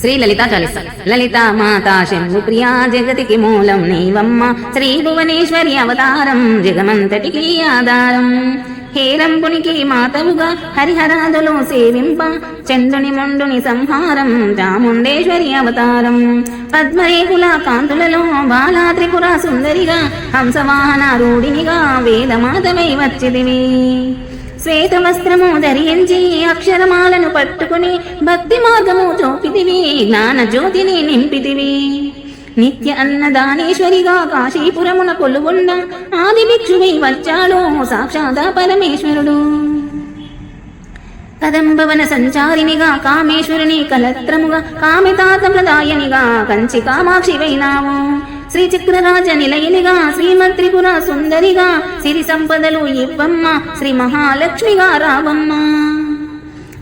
శ్రీ లలితా చాలీస. లలితా మాతా శంభు ప్రియా జగతికి మూలం నీవమ్మ, శ్రీ భువనేశ్వరి అవతారం జగమంతటికి ఆధారం. హేరంపునికి మాతవుగా హరిహరాదులు సేవింప, చంద్రుని మొండుని సంహారం చాముండేశ్వరి అవతారం. పద్మరేకుల కాంతులలో బాలా త్రిపుర సుందరిగా, హంసవాహన రూఢినిగా వేదమాతమై వచ్చిదివి. శ్వేత వస్త్రము ధరించి అక్షరమాలను పట్టుకుని భక్తి మార్గము చూపితివి, జ్ఞాన జ్యోతిని నింపితివి. నిత్య అన్నదానేశ్వరిగా కాశీపురమున కొలువున్న ఆది భిక్షువై వచ్చాడు సాక్షాత్ పరమేశ్వరుడు. కదంబవన సంచారినిగా కామేశ్వరుని కలత్రముగా, కామితాత ప్రదాయనిగా కంచి కామాక్షివైనావు. శ్రీ చక్రరాజ నిలయనిగా, శ్రీమంత్రిపుర సుందరిగా, సిరి సంపదలు ఇవ్వమ్మ, శ్రీ మహాలక్ష్మిగా రావమ్మ.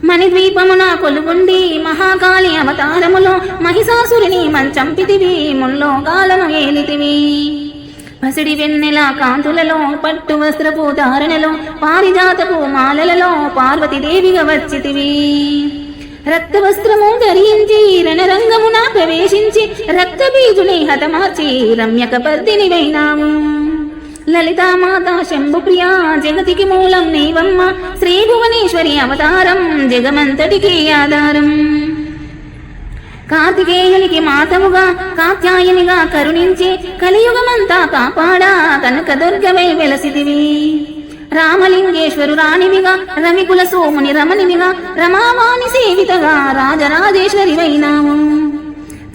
మణిద్వీపమున కొలువుండి మహాకాళి అవతారములో మహిషాసురిని మంచంపితివి, ముల్లోకాలను ఏలితివి. పసిడి వెన్నెల కాంతులలో, పట్టు వస్త్రపు ధారణలో, పారిజాతపు మాలలలో పార్వతీదేవిగా వచ్చితివి. రక్త వస్త్రము ధరించి రణరంగమున ప్రవేశించి రక్తబీజుని హతమార్చి రమ్యక పద్దిని వైనాము. లలితామాత శంభు ప్రియా జగతికి మూలం నీవమ్మ, శ్రీ భువనేశ్వరి అవతారం జగమంతటికి ఆధారం. కార్తికేయునికి మాతవుగా కాత్యాయనిగా కరుణించి కలియుగమంతా కాపాడా కనకదుర్గవై వెలసిదివి. రామలింగేశ్వరు రాణివిగా, రవికుల సోముని రమణివిగా, రమావాణి సేవితగా రాజరాజేశ్వరి వైనావు.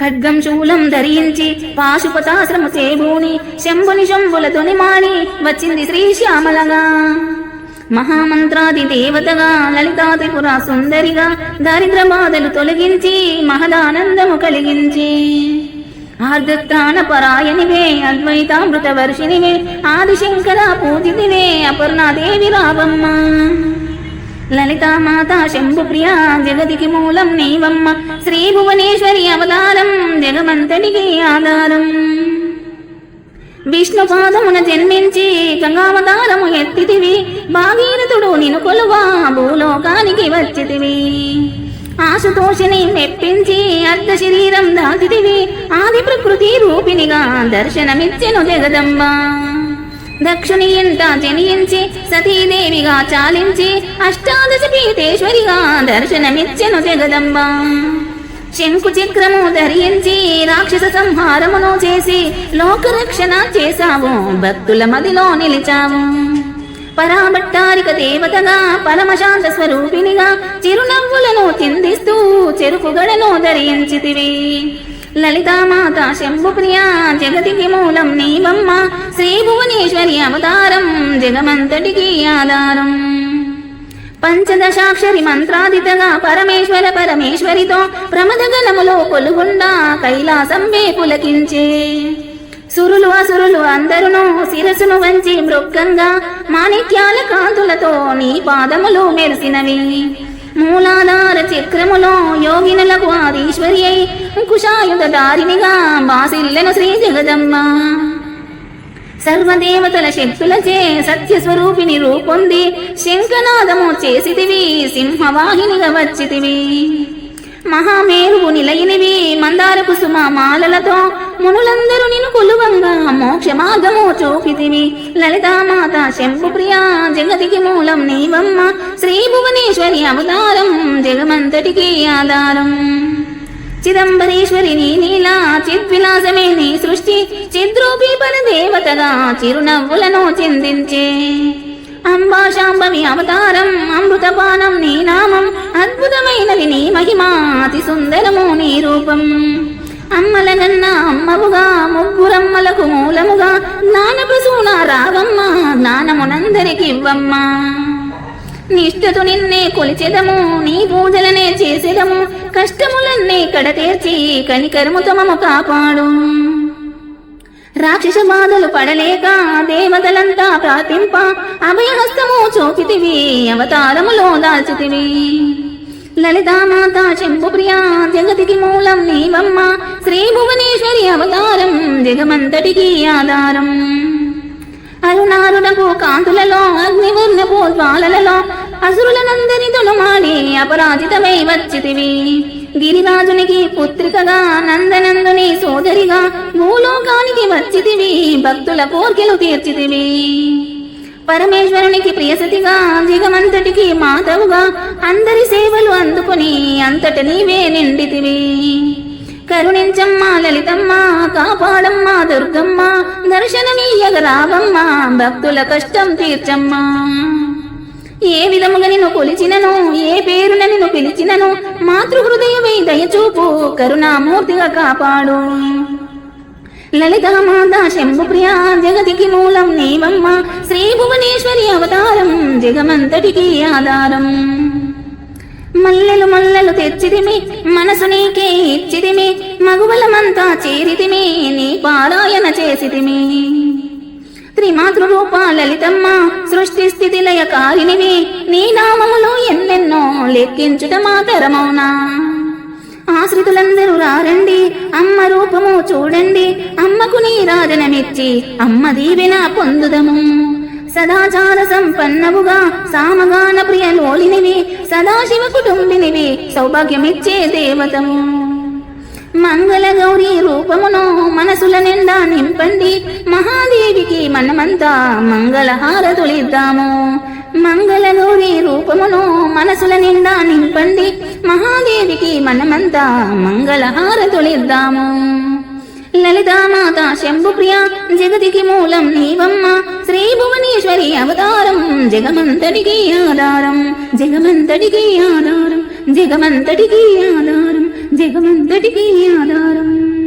ఖడ్గం శూలం ధరించి పాశుపతాశ్రమ సేబూని శంభుని శంభులతోని మాడి వచ్చింది శ్రీశ్యామలగా. మహామంత్రాది దేవతగా లలితా త్రిపుర సుందరిగా, దారిద్ర బాధలు తొలగించి మహదానందము కలిగించి. ఆర్ద్రత్రాణ పరాయనివే, అద్వైతామృత వర్షినివే, ఆదిశంకర పూజితివే, అపర్ణాదేవి రావమ్మ. లలితామాత శంభు ప్రియా జగతికి మూలం నీవమ్మ, శ్రీ భువనేశ్వరి అవతారం జగమంతటికి ఆధారం. విష్ణుపాదమున జన్మించి గంగావతారము ఎత్తితివి, భాగీరథుడు నిన్ను కొలువా భూలోకానికి వచ్చితివి. ఆశుతోషిని మెప్పించి అర్ధ శరీరం దాటితివి, ఆది ప్రకృతి రూపినిగా దర్శనమిచ్చెను జగదంబ. దక్షుని ఇంట జనించి సతీదేవిగా చాలించి అష్టాదశ పీఠేశ్వరిగా దర్శనమిచ్చెను జగదంబ. శంకు చక్రము ధరించి రాక్షస సంహారమును చేసి లోకరక్షణ చేశావు, భక్తుల మదిలో నిలిచావు. పరాభట్టారిక దేవతగా, పరమశాంత స్వరూపినిగా, చిరునవ్వులను చిందిస్తూ చెరుకుగడను ధరించితివి. లలితామాత శంభు ప్రియా జగతికి మూలం నీవమ్మ, శ్రీ భువనేశ్వరి అవతారం జగమంతటికి ఆధారం. పంచదశాక్షరి మంత్రాదితగా పరమేశ్వర పరమేశ్వరితో ప్రమదగణములో కొలుగుండా కైలాసంబే పులకించే. సురులు అసురులు అందరును శిరసును వంచి మృగ్గంగా, మాణిక్యాల కాంతులతో నీ పాదములు మెరిసినవి. మూలాధార చక్రములో యోగినులకు ఆదీశ్వరి అయి కుశాయుధ దారినిగా బాసిల్లెను శ్రీ జగదమ్మ. సర్వదేవతల శక్తులచే సత్యస్వరూపిణి రూపొంది శంఖనాదము చేసితివి, సింహవాహినిగా వచ్చితివి. మహామేరువు నిలయనివి, మందార కుసుమ మాలలతో మునులందరూ నిన్ను కొలువంగా మోక్ష మార్గము చూపితివి. లలితామాత శంభు ప్రియా జగతికి మూలం నీవమ్మ, శ్రీ భువనేశ్వరి అవతారం జగమంతటికి ఆధారం. చిదంబరేశ్వరి నీ నీలా చిద్విలాసమే నీ సృష్టి, చిద్రూపీ పరదేవతగా చిరునవ్వులను చిందించే. అంబా శాంభవి అవతారం అమృతపానం నీ నామం, అద్భుతమైనది నీ మహిమా అతి సుందరము నీ రూపం. అమ్మలగన్న అమ్మవుగా, ముగ్గురమ్మలకు మూలముగా, జ్ఞానప్రసూన రావమ్మ, జ్ఞానమునందరికి ఇవ్వమ్మ. నిష్ఠతో నిన్నే కొలిచెదము, నీ పూజలనే చేసేదము, కష్టములన్నీ కడతీర్చి కనికరముతో మము కాపాడు. రాక్షస బాధలు పడలేక దేవతలంతా ప్రార్థింప అభయహస్తము చూపితివి, అవతారములో దాల్చితివి. లలితామాత శంభు ప్రియా జగతికి మూలం నీవమ్మ, శ్రీ భువనేశ్వరి అవతారం జగమంతటికి ఆధారం. అరుణారుణపు కాంతులలో, అగ్నివర్ణపు జ్వాలలలో అసురులనందరి దునుమాడి అపరాజితమై వచ్చితివి. గిరిరాజునికి పుత్రికగా నందనందుని సోదరిగా భూలోకానికి వచ్చితివి. భక్తుల కోర్కెలు తీర్చితివి. పరమేశ్వరునికి ప్రియసతిగా జగమంతటికి మాతవుగా అందరి సేవలు అందుకుని అంతట నీవే నిండితివి. కరుణించమ్మ లలితమ్మ, కాపాడమ్మ దుర్గమ్మ, దర్శనమీయగ రావమ్మ, భక్తుల కష్టం తీర్చమ్మా. ఏ విధముగా నిన్ను కొలిచినను, ఏ పేరున నిన్ను పిలిచినను, మాతృహృదయమై దయచూపు, కరుణామూర్తిగా కాపాడు. లలితామాత శంభుప్రియ, జగతికి మూలం నీవమ్మ, శ్రీ భువనేశ్వరి అవతారం, జగమంతటికి ఆధారం. మల్లెలు మల్లెలు తెచ్చితిమి, మనసు నీకే ఇచ్చితిమి, మగువలమంతా చేరితిమి, నీ పారాయణ చేసితిమి. త్రిమాతృరూప లలితమ్మ, సృష్టి స్థితి లయకారినివి, నీ నామములు ఎన్నెన్నో లెక్కించుట మాతరమౌనా. ఆశ్రితులందరూ రారండి, అమ్మ రూపము చూడండి, అమ్మకు నీరాజనమిచ్చి అమ్మ దీవెన పొందుదము. సదాచార సంపన్నవుగా సామగాన ప్రియ లోలినివి, సదాశివ కుటుంబినివి, సౌభాగ్యమిచ్చే దేవతము. మంగళ గౌరీ రూపమును మనసుల నిండా నింపండి, మహాదేవికి మనమంతా మంగళహారతులిద్దాము. మంగళ గౌరీ రూపమును మనసుల నిండా నింపండి, మహాదేవికి మనమంతా మంగళహారతులిద్దాము. లలితామాత శంభుప్రియ, జగతికి మూలం నీవమ్మ, శ్రీ భువనేశ్వరి అవతారం, జగమంతటికి ఆధారం, జగమంతటికి ఆధారం, జగమంతటికి ఆధారం, జగమంతటికి ఆధారం.